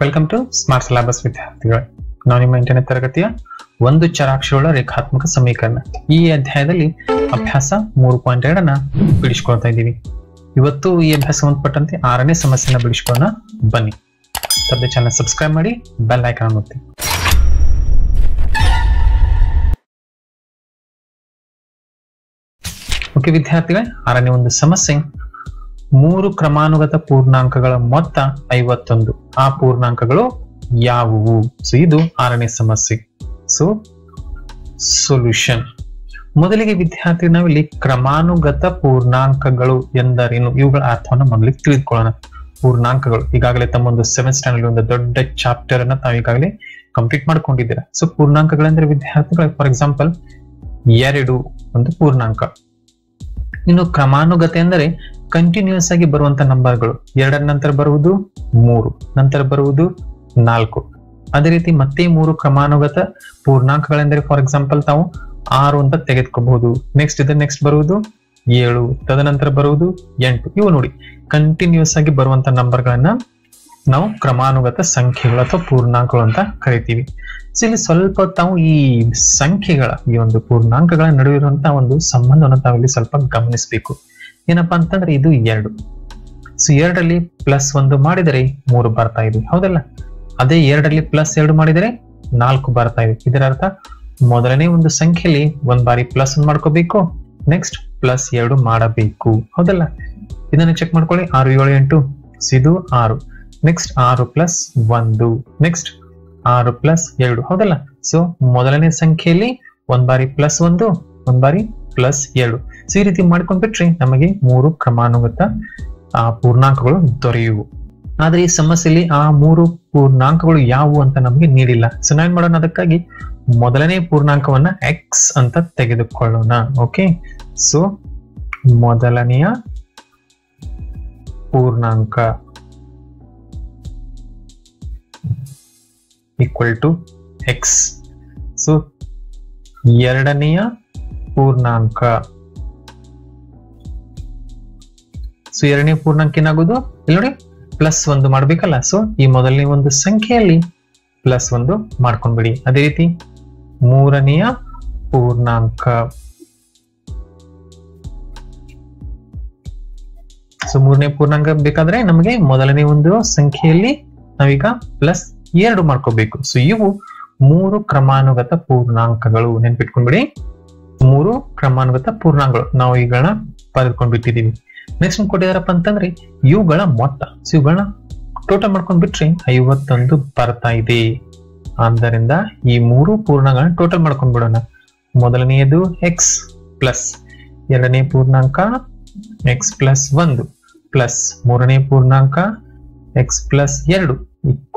Welcome to smart syllabus ವಿದ್ಯಾರ್ಥಿಗಳು. ನಾವು ನಿಮ್ಮ 8ನೇ ತರಗತಿಯ ಒಂದು ಚರಾಕ್ಷರಗಳ ರೇಖಾತ್ಮಕ ಸಮೀಕರಣ ಈ ಅಧ್ಯಾಯದಲ್ಲಿ ಅಭ್ಯಾಸ 3.2 ಅನ್ನ ಬಿಡಿಸಿಕೊಳ್ತಾ ಇದ್ದೀವಿ. ಇವತ್ತು ಈ ಅಭ್ಯಾಸ ಸಂಬಂಧಪಟ್ಟಂತೆ 6ನೇ ಸಮಸ್ಯೆನ ಬಿಡಿಸಿಕೊಳ್ಳೋಣ. ಬನ್ನಿ. ತಪ್ಪದೆ ಚಾನಲ್ ಸಬ್ಸ್ಕ್ರೈಬ್ ಮಾಡಿ, ಬೆಲ್ ಐಕಾನ್ ಒತ್ತಿ. ಓಕೆ ವಿದ್ಯಾರ್ಥಿಗಳೇ, 6ನೇ ಒಂದು ಸಮಸ್ಯೆ. 3 ಕ್ರಮಾನುಗತ ಪೂರ್ಣಾಂಕಗಳ ಮೊತ್ತ 51. ಆ ಪೂರ್ಣಾಂಕಗಳು ಯಾವುವು? ಸೊ ಇದು 6ನೇ ಸಮಸ್ಯೆ. So solution. ಮೊದಲಿಗೆ ವಿದ್ಯಾರ್ಥಿ ನಾವಿಲ್ಲಿ ಕ್ರಮಾನುಗತ ಪೂರ್ಣಾಂಕಗಳು ಎಂದರೇನು, ಇವುಗಳ ಅರ್ಥವನ್ನು ಮೊದಲಿಗೆ ತಿಳಿದುಕೊಳ್ಳೋಣ. ಪೂರ್ಣಾಂಕಗಳು ಈಗಾಗಲೇ ತಮ್ಮೊಂದು 7th ಸ್ಟ್ಯಾಂಡರ್ಡ್ ಒಂದು ದೊಡ್ಡ ಚಾಪ್ಟರ್ ಅನ್ನ ತಾವು ಈಗಾಗಲೇ ಕಂಪ್ಲೀಟ್ ಮಾಡ್ಕೊಂಡಿದ್ದೀರಾ. ಸೊ ಪೂರ್ಣಾಂಕಗಳೆಂದ್ರೆ ವಿದ್ಯಾರ್ಥಿಗಳು, ಫಾರ್ ಎಕ್ಸಾಂಪಲ್ 2 ಒಂದು ಪೂರ್ಣಾಂಕ. ಇನ್ನು ಕ್ರಮಾನುಗತ ಎಂದರೆ ಕಂಟಿನ್ಯೂಸ್ ಆಗಿ ಬರುವಂತ ನಂಬರ್ಗಳು. 2ರ ನಂತರ ಬರುವುದು 3, ನಂತರ ಬರುವುದು 4. ಅದೇ ರೀತಿ ಮತ್ತೆ 3 ಕ್ರಮಾನುಗತ ಪೂರ್ಣಾಂಕಗಳೆಂದರೆ ಫಾರ್ ಎಕ್ಸಾಂಪಲ್ ತಾವು 6 ಅಂತ ತೆಗೆದುಕೋಬಹುದು. ನೆಕ್ಸ್ಟ್ ಬರುವುದು 7, ತದನಂತರ ಬರುವುದು 8. ಇವು ನೋಡಿ ಕಂಟಿನ್ಯೂಸ್ ಆಗಿ ಬರುವಂತ ನಂಬರ್ಗಳನ್ನ ನಾವು ಕ್ರಮಾನುಗತ ಸಂಖ್ಯೆಗಳು ಅಥವಾ ಪೂರ್ಣಾಂಕಗಳು ಅಂತ ಕರಿತೀವಿ. ಸೊ ಇಲ್ಲಿ ಸ್ವಲ್ಪ ತಾವು ಈ ಸಂಖ್ಯೆಗಳ ಈ ಒಂದು ಪೂರ್ಣಾಂಕಗಳ ನಡುವೆ ಇರುವಂತಹ ಒಂದು ಸಂಬಂಧವನ್ನು ತಾವಿಲ್ಲಿ ಸ್ವಲ್ಪ ಗಮನಿಸಬೇಕು. ಏನಪ್ಪಾ ಅಂತಂದ್ರೆ ಇದು 2. ಸೊ 2ರಲ್ಲಿ +1 ಮಾಡಿದರೆ 3 ಬರ್ತಾ ಇದೆ, ಹೌದಲ್ಲ? ಅದೇ 2ರಲ್ಲಿ +2 ಮಾಡಿದರೆ 4 ಬರ್ತಾ ಇದೆ. ಇದರ ಅರ್ಥ ಮೊದಲನೇ ಒಂದು ಸಂಖ್ಯೆಯಲ್ಲಿ ಒಂದ್ ಬಾರಿ +1 ಮಾಡ್ಕೋಬೇಕು, ನೆಕ್ಸ್ಟ್ +2 ಮಾಡಬೇಕು, ಹೌದಲ್ಲ? ಇದನ್ನ ಚೆಕ್ ಮಾಡ್ಕೊಳ್ಳಿ. 6, 7, 8 ಇದು 6. ನೆಕ್ಸ್ಟ್ 6 + 1, ನೆಕ್ಸ್ಟ್ 6 + 2, ಹೌದಲ್ಲ? ಸೊ ಮೊದಲನೇ ಸಂಖ್ಯೆಯಲ್ಲಿ ಒಂದ್ ಬಾರಿ +1, ಒಂದ್ ಬಾರಿ +2. ಸೊ ಈ ರೀತಿ ಮಾಡ್ಕೊಂಡ್ಬಿಟ್ರೆ ನಮಗೆ 3 ಕ್ರಮಾನುಗತ ಪೂರ್ಣಾಂಕಗಳು ದೊರೆಯುವು. ಆದ್ರೆ ಈ ಸಮಸ್ಯೆಯಲ್ಲಿ ಆ 3 ಪೂರ್ಣಾಂಕಗಳು ಯಾವುವು ಅಂತ ನಮಗೆ ನೀಡಿಲ್ಲ. ಸೊ ನಾವೇನ್ ಮಾಡೋಣ, ಅದಕ್ಕಾಗಿ ಮೊದಲನೇ ಪೂರ್ಣಾಂಕವನ್ನ x ಅಂತ ತೆಗೆದುಕೊಳ್ಳೋಣ. ಓಕೆ, ಸೊ ಮೊದಲನೆಯ ಪೂರ್ಣಾಂಕ = x. ಸೊ ಎರಡನೆಯ ಪೂರ್ಣಾಂಕ. ಸೊ ಎರಡನೇ ಪೂರ್ಣಾಂಕ ಏನಾಗೋದು ಇಲ್ಲಿ ನೋಡಿ, +1 ಮಾಡ್ಬೇಕಲ್ಲ. ಸೊ ಈ ಮೊದಲನೇ ಒಂದು ಸಂಖ್ಯೆಯಲ್ಲಿ +1 ಮಾಡ್ಕೊಂಡ್ಬಿಡಿ. ಅದೇ ರೀತಿ ಮೂರನೆಯ ಪೂರ್ಣಾಂಕ. ಸೊ ಮೂರನೇ ಪೂರ್ಣಾಂಕ ಬೇಕಾದ್ರೆ ನಮಗೆ ಮೊದಲನೇ ಒಂದು ಸಂಖ್ಯೆಯಲ್ಲಿ ನಾವೀಗ +2 ಮಾಡ್ಕೋಬೇಕು. ಸೊ ಇವು 3 ಕ್ರಮಾನುಗತ ಪೂರ್ಣಾಂಕಗಳು. ನೆನ್ಪಿಟ್ಕೊಂಡ್ಬಿಡಿ, 3 ಕ್ರಮಾನುಗತ ಪೂರ್ಣಾಂಕಗಳು ನಾವು ಈಗಳನ್ನ ಬರೆದುಕೊಂಡ್ಬಿಟ್ಟಿದೀವಿ. ನೆಕ್ಸ್ಟ್ ಕೊಟ್ಟಿದಾರಪ್ಪ ಅಂತಂದ್ರೆ ಇವುಗಳ ಮೊತ್ತ. ಸೊ ಇವುಗಳನ್ನ ಟೋಟಲ್ ಮಾಡ್ಕೊಂಡ್ಬಿಟ್ರೆ 51 ಬರ್ತಾ ಇದೆ. ಆದ್ದರಿಂದ ಈ 3 ಪೂರ್ಣಾಂಕಗಳನ್ನ ಟೋಟಲ್ ಮಾಡ್ಕೊಂಡ್ಬಿಡೋಣ. ಮೊದಲನೆಯದು x ಪ್ಲಸ್ ಎರಡನೇ ಪೂರ್ಣಾಂಕ x +1 ಪ್ಲಸ್ ಮೂರನೇ ಪೂರ್ಣಾಂಕ x +2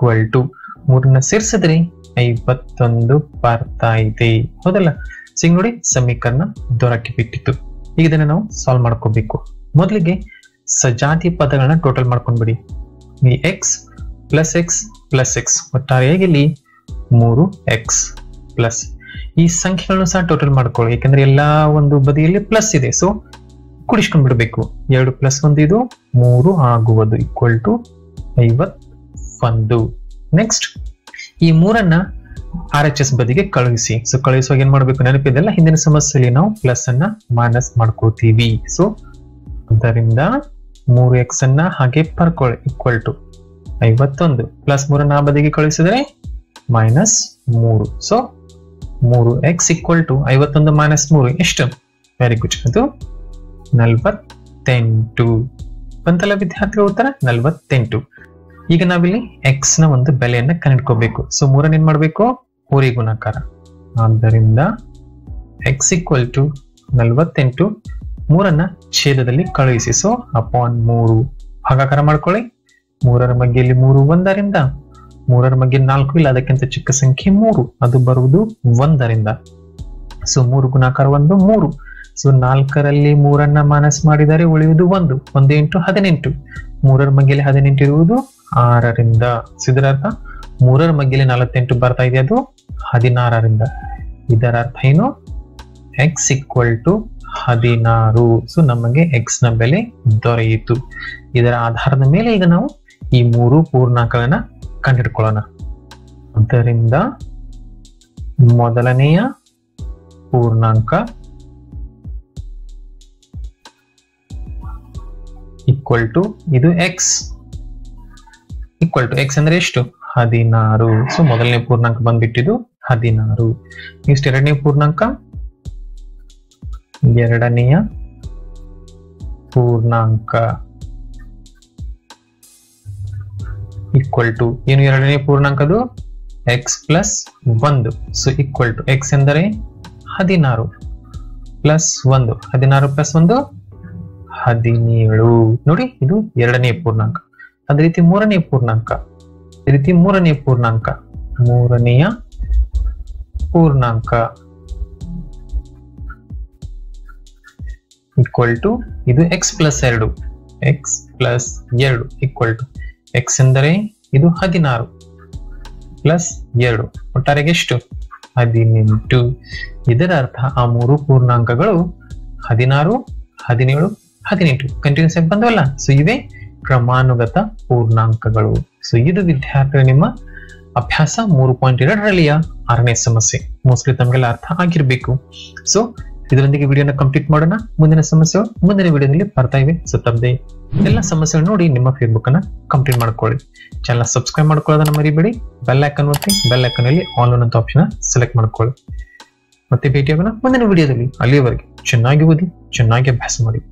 = 3ನ್ನ ಸೇರಿಸಿದ್ರೆ 51 ಬರ್ತಾ ಇದೆ, ಹೌದಲ್ಲ? ಸೊ ನೋಡಿ ಸಮೀಕರಣ ದೊರಕಿ ಬಿಟ್ಟಿತ್ತು. ಈಗ ಇದನ್ನ ನಾವು ಸಾಲ್ವ್ ಮಾಡ್ಕೋಬೇಕು. ಮೊದಲಿಗೆ ಸಜಾತಿ ಪದಗಳನ್ನ ಟೋಟಲ್ ಮಾಡ್ಕೊಂಡ್ಬಿಡಿ. ಈ x + x ಒಟ್ಟಾರೆಯಾಗಿ ಇಲ್ಲಿ 3x ಪ್ಲಸ್ ಈ ಸಂಖ್ಯೆಗಳನ್ನು ಸಹ ಟೋಟಲ್ ಮಾಡ್ಕೊಳ್ಳಿ. ಯಾಕಂದ್ರೆ ಎಲ್ಲಾ ಒಂದು ಬದಿಯಲ್ಲಿ ಪ್ಲಸ್ ಇದೆ. ಸೊ ಕೂಡಿಸ್ಕೊಂಡ್ ಬಿಡ್ಬೇಕು. 2 + 1 ಇದು 3 ಆಗುವುದು = 51. ನೆಕ್ಸ್ಟ್ ಈ 3ಅನ್ನ RHS ಬದಿಗೆ ಕಳುಹಿಸಿ. ಸೊ ಕಳುಹಿಸುವಾಗ ಏನ್ ಮಾಡ್ಬೇಕು ನೆನಪಿದೆಲ್ಲ, ಹಿಂದಿನ ಸಮಸ್ಯೆಯಲ್ಲಿ ನಾವು ಪ್ಲಸ್ ಅನ್ನ ಮೈನಸ್ ಮಾಡ್ಕೋತೀವಿ. ಸೊ ಅದರಿಂದ 3x ಅನ್ನ ಹಾಗೆ ಬರ್ಕೊಳ್ಳಿ = 51 ಪ್ಲಸ್ 3ಅನ್ನ ಆ ಬದಿಗೆ ಕಳುಹಿಸಿದ್ರೆ -3. ಸೊ 3x = 51 - 3 ಎಷ್ಟು? ವೆರಿ ಗುಡ್, ಅದು 48 ಬಂತಲ್ಲ ವಿದ್ಯಾರ್ಥಿಗಳ ಉತ್ತರ 48. ಈಗ ನಾವಿಲ್ಲಿ x ನ ಒಂದು ಬೆಲೆಯನ್ನ ಕಂಡುಹಿಡ್ಕೋಬೇಕು. ಸೊ 3ಅನ್ನ ಏನ್ ಮಾಡ್ಬೇಕು, ಹೋರಿ ಗುಣಾಕಾರ. ಆದ್ದರಿಂದ x = 48, 3ಅನ್ನ ಛೇದದಲ್ಲಿ ಕಳುಹಿಸಿ. ಸೊ /3 ಭಾಗಾಕಾರ ಮಾಡ್ಕೊಳ್ಳಿ. 3ರ ಮಧ್ಯೆಯಲ್ಲಿ 3 1ರಿಂದ, 3ರ ಮಧ್ಯೆ 4 ಇಲ್ಲ, ಅದಕ್ಕಿಂತ ಚಿಕ್ಕ ಸಂಖ್ಯೆ 3, ಅದು ಬರುವುದು 1ರಿಂದ. ಸೊ 3 ಗುಣಾಕಾರ 1 3. ಸೊ 4ರಲ್ಲಿ 3ಅನ್ನ ಮೈನಸ್ ಮಾಡಿದರೆ ಉಳಿಯುವುದು 1. 1 × 18. 3ರ ಮಧ್ಯೆಯಲ್ಲಿ 18 ಇರುವುದು 6ರಿಂದ. ಇದರ ಅರ್ಥ 3ರ ಮಧ್ಯೆಯಲ್ಲಿ 48 ಬರ್ತಾ ಇದೆ, ಅದು 16ರಿಂದ. ಇದರ ಅರ್ಥ ಏನು? x = 16. ಸೊ ನಮಗೆ x ನ ಬೆಲೆ ದೊರೆಯಿತು. ಇದರ ಆಧಾರದ ಮೇಲೆ ಈಗ ನಾವು ಈ 3 ಪೂರ್ಣಾಂಕಗಳನ್ನ ಕಂಡುಹಿಡ್ಕೊಳ್ಳೋಣ. ಅದರಿಂದ ಮೊದಲನೆಯ ಪೂರ್ಣಾಂಕ ಈಕ್ವಲ್ ಟು ಇದು ಎಕ್ಸ್ ಈಕ್ವಲ್ ಟು ಎಕ್ಸ್ ಅಂದ್ರೆ ಎಷ್ಟು 16. ಸೊ ಮೊದಲನೇ ಪೂರ್ಣಾಂಕ ಬಂದ್ಬಿಟ್ಟಿದ್ದು 16. ನೆಕ್ಸ್ಟ್ ಎರಡನೇ ಪೂರ್ಣಾಂಕ ಈಕ್ವಲ್ ಟು ಏನು ಎರಡನೇ ಪೂರ್ಣಾಂಕದು x plus 1. So equal to x ಎಂದರೆ 16 ಪ್ಲಸ್ 1 16 ಪ್ಲಸ್ 1 17. ನೋಡಿ ಇದು ಎರಡನೇ ಪೂರ್ಣಾಂಕ. ಅದೇ ರೀತಿ ಮೂರನೇ ಪೂರ್ಣಾಂಕ ಈಕ್ವಲ್ ಟು ಇದು x plus 2 equal to x ಎಂದರೆ ಇದು 16 ಪ್ಲಸ್ 2 ಒಟ್ಟಾರೆಗೆ ಎಷ್ಟು 18. ಇದರ ಅರ್ಥ ಆ ಮೂರು ಪೂರ್ಣಾಂಕಗಳು 16 17 18 ಕಂಟಿನ್ಯೂಸ್ ಆಗಿ ಬಂದವಲ್ಲ. ಸೊ ಇವೇ ಕ್ರಮಾನುಗತ ಪೂರ್ಣಾಂಕಗಳು. ಸೊ ಇದು ವಿದ್ಯಾರ್ಥಿ ನಿಮ್ಮ ಅಭ್ಯಾಸ 3.2ರಲ್ಲಿಯ 6ನೇ ಸಮಸ್ಯೆ. ಮೋಸ್ಟ್ಲಿ ತಮಗೆಲ್ಲ ಅರ್ಥ ಆಗಿರ್ಬೇಕು. ಸೊ ಇದರೊಂದಿಗೆ ವಿಡಿಯೋನ ಕಂಪ್ಲೀಟ್ ಮಾಡೋಣ. ಮುಂದಿನ ಸಮಸ್ಯೆಗಳು ಮುಂದಿನ ವಿಡಿಯೋದಲ್ಲಿ ಬರ್ತಾ ಇವೆ. ಸೊ ತಪ್ಪದೆ ಎಲ್ಲ ಸಮಸ್ಯೆಗಳು ನೋಡಿ ನಿಮ್ಮ ಫೇಸ್ಬುಕ್ ಅನ್ನ ಕಂಪ್ಲೀಟ್ ಮಾಡ್ಕೊಳ್ಳಿ. ಚಾನಲ್ ಸಬ್ಸ್ಕ್ರೈಬ್ ಮಾಡ್ಕೊಳ್ಳೋದನ್ನ ಮರಿಬೇಡಿ. ಬೆಲ್ ಐಕಾನ್ ಒತ್ತಿ, ಬೆಲ್ ಐಕಾನ್ ಅಲ್ಲಿ ಆಲ್ ಅಂತ ಆಪ್ಷನ್ ಸೆಲೆಕ್ಟ್ ಮಾಡ್ಕೊಳ್ಳಿ. ಮತ್ತೆ ಭೇಟಿಯಾಗೋಣ ಮುಂದಿನ ವಿಡಿಯೋದಲ್ಲಿ. ಅಲ್ಲಿಯವರೆಗೆ ಚೆನ್ನಾಗಿ ಓದಿ, ಚೆನ್ನಾಗಿ ಅಭ್ಯಾಸ ಮಾಡಿ.